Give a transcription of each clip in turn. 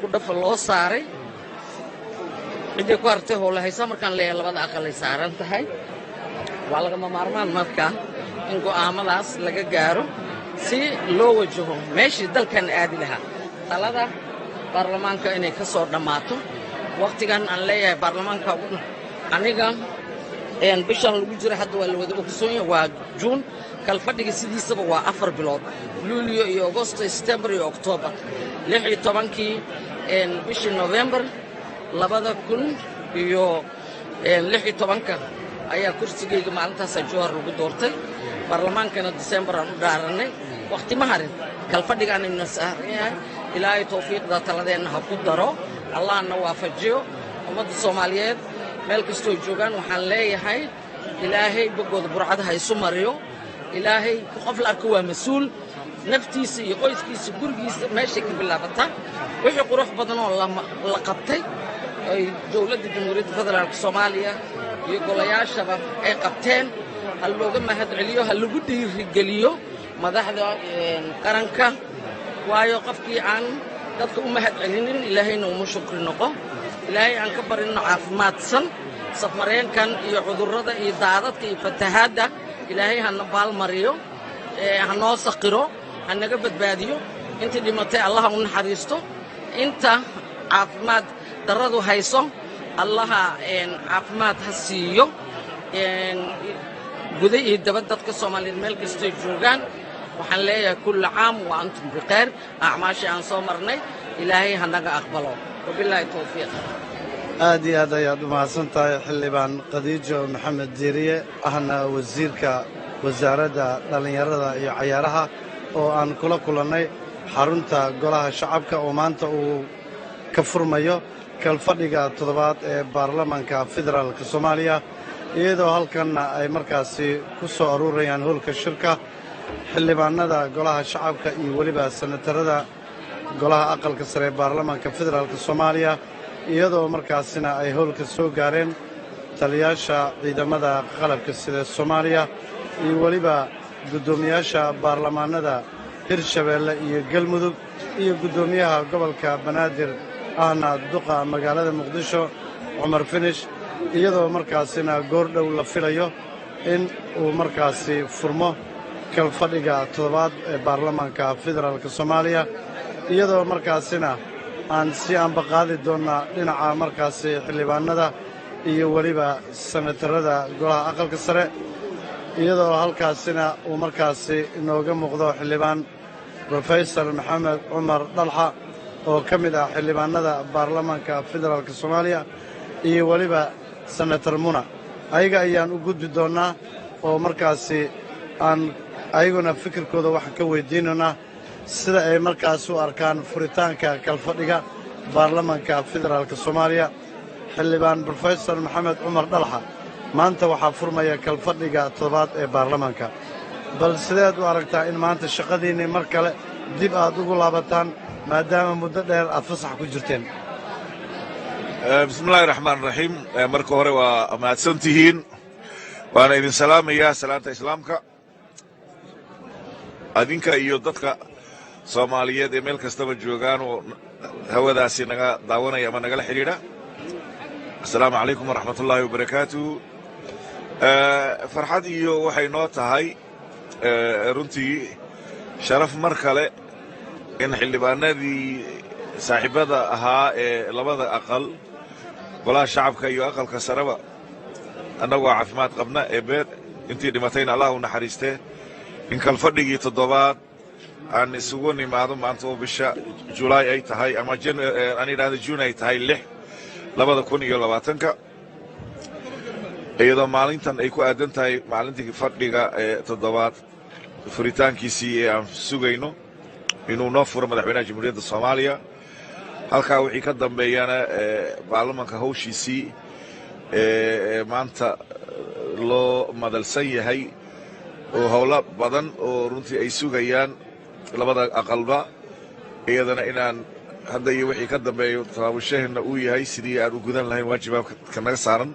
isku dhafa loo saaray cidii ku hartay howlahaysa markaan leeyahay labada aqal ay saaran tahay waa lagama maarmaan markaa in go'aamadaas laga gaaro si loo wajaho meeshii dalkan aadi lahaa talada baarlamaanka inay ka soo dhammaato waqtigan aan leeyahay baarlamaanka aniga bishan lagu jira hadda waa la wada ogsoon yahay waa juun kalfadhiga sidiisaba waa 4 bilood luulyo iyo agosto september iyo october 16kii bishii november 2016 ayaa kursigayga maalintaas jawhar lagu doortay baarlamaankana December aan u dhaaranay waqti ma harin kalfadhigaan inna saaraya ilaahay tawfiiqda taladeena ha ku daro allahna waafajiyo ummadda Soomaaliyeed meel kastoo joogaan waxaan leeyahay ilaahay bogooda burcada ha isu mariyo ilaahay qof la arko waa mas'uul naftiisa iyo qoyskiisa gurigiisa meesha ka bilaabata wixii qurux badan oo la qabtay ay dawladda jamhuuriyadda federaalka Soomaaliya iyo golayaashaba ay qabteen hal looga mahad celiyo hal lagu dhiirigeliyo madaxda qaranka waayo qofkii aan dadka u mahad celinin ilaahayna uma shukri noqo ilaahay aan ka barino caafimaadsan safareenkan iyo cudurrada iyo daadadka iyo fatahaadda ilaahay hana baalmariyo hanoo saqiro hanaga badbaadiyo inta dhimatay allah u naxariisto inta caafimaad daradu hayso allaha caafimaad ha siiyo guday iyo dabad dadka Soomaaliyeed meel kasta joogaan waxaan leeyahay kullu caam wa antum biqayr acmaashi aan soo marnay ilaahay hanaga aqbalo wabillahi tawfiiq aad iyo aad ayaad u mahadsantahay xildhibaan Khadiijo Maxamed Diiriye ahna wasiirka wasaaradda dhalinyarada iyo cayaaraha oo aan kula kulannay xarunta golaha shacabka oo maanta uu ka furmayo kalfadhiga toddobaad ee baarlamaanka federaalka Soomaaliya iyadoo halkanna ay markaasi ku soo aruurayaan howlka shirka xildhibaanada golaha shacabka iyo weliba senatarada golaha aqalka sare ee baarlamaanka federaalka Soomaaliya iyadoo markaasina ay howlka soo gaareen taliyaasha ciidamada qalabka sida Soomaaliya iyo weliba gudoomiyaasha baarlamaanada Hirshabeelle iyo Galmudug iyo gudoomiyaha gobolka Banaadir ahna duqa magaalada Muqdisho Umar Finish iyadoo markaasina goordhow la filayo in uu markaasi furmo kalfadhiga toddobaad ee baarlamaanka federaalka Soomaaliya iyadoo markaasina aan si ambaqaadi doonnaa dhinaca markaasi xildhibaanada iyo weliba senatarada golaha aqalka sare iyadoo halkaasina uu markaasi inooga muuqdo xildhibaan Professor Maxamed Cumar Dalxa oo ka mid ah xildhibaanada baarlamaanka federaalka Soomaaliya iyo weliba senator Muna ayaga ayaan u gudbi doonnaa oo markaasi aan ayaguna fikirkooda wax ka weydiinaynaa sida ay markaas u arkaan furitaanka kalfadhiga baarlamaanka federaalka Soomaaliya xildhibaan Professor Maxamed Cumar Dalxa maanta waxaa furmaya kalfadhiga toddobaad ee baarlamaanka bal sideed u aragtaa in maanta shaqadiinni mar kale dib aad ugu laabataan maadaama muddo dheer aad fasax ku jirteen bismillaahi raxmaani raxiim marka hore waa mahadsan tihiin waana idin salaamayaa salaanta islaamka adinka iyo dadka Soomaaliyeed ee meel kastaba joogaan oo hawadaasi naga daawanaya ama nagala xiriira assalaamu calaykum waraxmatullaahi wabarakaatuh farxad iyo waxay noo tahay runtii sharaf mar kale in xildhibaanadii saaxiibada ahaa ee labada aqal golaha shacabka iyo aqalka sareba annagoo caafimaad qabna ee beer intii dhimatayna allah u naxariistee in kalfadhigii toddobaad aan isugu nimaado maanta oo bisha July ay tahay ama aan idhaahdo June ay tahay 2020 iyadoo maalintan ay ku aadan tahay maalintii fadhiga ee toddobaad furitaankiisii ee aan sugayno inuu noo furo madaxweynaha jamhuuriyadda Soomaaliya halkaa wixii ka dambeeyana baarlamaanka hawshiisii maanta loo madalsan yahay oo howlo badan oo runtii ay sugayaan labada aqalba iyadana inaan hadda iyo wixii ka dambeeyo tabaabushaheena uu yahay sidii aan u gudan lahayn waajibaadka naga saaran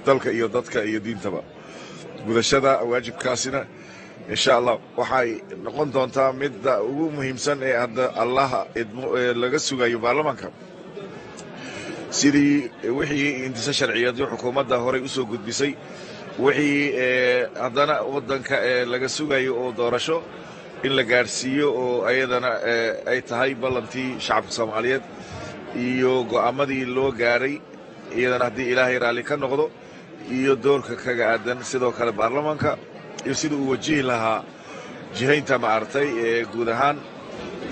dalka iyo dadka iyo diintaba gudashada waajibkaasina إن شاء الله waxay noqon doontaa midda ugu muhiimsan ee hadda allaha laga sugayo baarlamaanka sidii wixii intisa sharciyadu xukuumadda horey u soo gudbisay wixii haddana waddanka laga sugayo oo doorasho in la gaarsiiyo oo ayadana ay tahay ballantii shacabka Soomaaliyeed iyo go'aamadii loo gaaray iyadana haddii ilaahay raalli ka noqdo iyo doorka kaga aadan sidoo kale baarlamaanka iyo sidii uu wajihi lahaa jihaynta maartay guud ahaan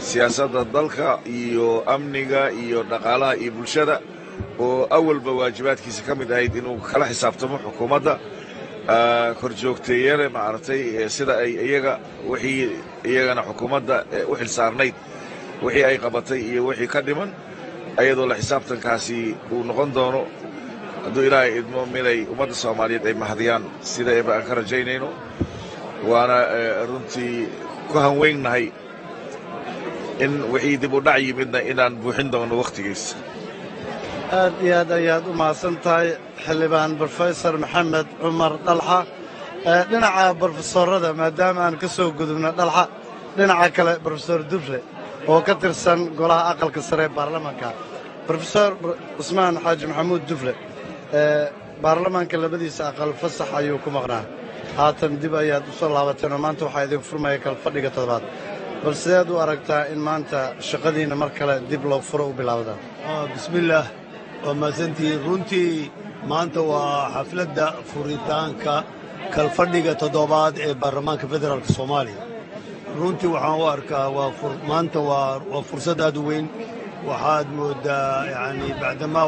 siyaasadda dalka iyo amniga iyo dhaqaalaha iyo bulshada oo awalba waajibaadkiisa ka mid ahayd inuu kala xisaabtamo xukuumadda korjoogteeyana maartay sida ay iyaga wixii iyagana xukuumadda u xilsaarnayd wixii ay qabatay iyo wixii ka dhiman ayadoo la xisaabtankaasi uu noqon doono hadduu ilaahay idmo miday ummadda Soomaaliyeed ay mahadiyaan sida aan ka rajaynayno waana runtii ku hanweynahay in wixii dib u dhac yimidna inaan buuxin doono waqtigiisa aad iyo aad ayaad u mahadsan tahay xildhibaan brofesor maxamed cumar dhalxa dhinaca brofesorada maadaama aan ka soo gudubno dhalxa dhinaca kale brofesor Dufle oo ka tirsan golaha aqalka sare ee baarlamaanka brofesor Usmaan Xaaji Maxamuud Dufle baarlamaanka labadiisa aqal fasax ayuu ku maqnaa haatan dib ayaad u soo laabateen oo maanta waxaa idin furmaya kala fadhiga toddobaad bal sideed u aragtaa in maanta shaqadiina mar kale dib loo furo u bilaawdaan bismillaah waa mahadsantihiin runtii maanta waa xafladda furitaanka kalfadhiga toddobaad ee baarlamaanka federaalka Soomaaliya runtii waxaan u arkaa maanta waa fursad aad u weyn waxaad moodaa yani bacdamaa